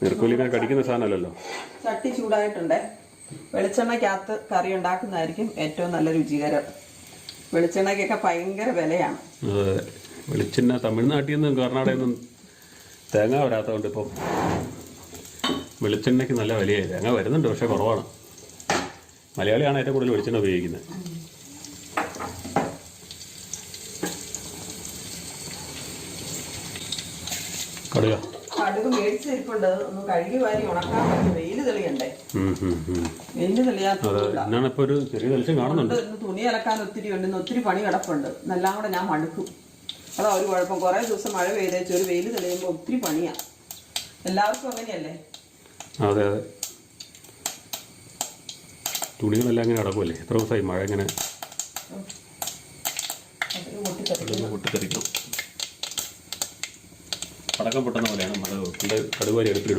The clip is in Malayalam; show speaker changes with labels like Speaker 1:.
Speaker 1: നീർക്കോലി ഇങ്ങനെ കടിക്കുന്ന സാധനമല്ലല്ലോ.
Speaker 2: ചട്ടി ചൂടായിട്ടുണ്ട്. വെളിച്ചെണ്ണയ്ക്കകത്ത് കറി ഉണ്ടാക്കുന്നതായിരിക്കും ഏറ്റവും നല്ല രുചികരം. വെളിച്ചെണ്ണയ്ക്കൊക്കെ ഭയങ്കര വിലയാണ്.
Speaker 1: അതെ, വെളിച്ചെണ്ണ തമിഴ്നാട്ടിൽ നിന്നും കർണാടകയിൽ നിന്നും തേങ്ങ വരാത്തതുകൊണ്ട് ഇപ്പം വെളിച്ചെണ്ണയ്ക്ക് നല്ല വിലയായി. തേങ്ങ വരുന്നുണ്ട്, പക്ഷേ കുറവാണ്. മലയാളിയാണ് ഏറ്റവും കൂടുതൽ വെളിച്ചെണ്ണ ഉപയോഗിക്കുന്നത്.
Speaker 2: കടുക് മേടിച്ചിരിപ്പുണ്ട്. ഒന്ന് കഴുകി വാരി ഉണക്കാൻ പറ്റും. വെയിൽ തെളിയണ്ടേ? വെയിൽ തെളിയാത്ത
Speaker 1: ഇപ്പൊ ഒരു ചെറിയ തെളിച്ചം കാണുന്നുണ്ട്.
Speaker 2: തുണി അലക്കാൻ ഒത്തിരി ഉണ്ട്. ഒത്തിരി പണി കിടപ്പുണ്ട്. എല്ലാം കൂടെ ഞാൻ മടുക്കും. അതാ ഒരു കുഴപ്പം. കുറേ ദിവസം മഴ പെയ്തേച്ച് ഒരു വെയിൽ തെളിയുമ്പോൾ ഒത്തിരി പണിയാണ്. എല്ലാവർക്കും അങ്ങനെയല്ലേ?
Speaker 1: അതെ അതെ, തുണികളെല്ലാം ഇങ്ങനെ കിടക്കുമല്ലേ. എത്ര ദിവസമായി മഴ ഇങ്ങനെ പൊട്ടിത്തെറിക്കണം. പടക്കം പൊട്ടുന്ന പോലെയാണ് മഴ. കടുവാരി അടുപ്പിലിടുക.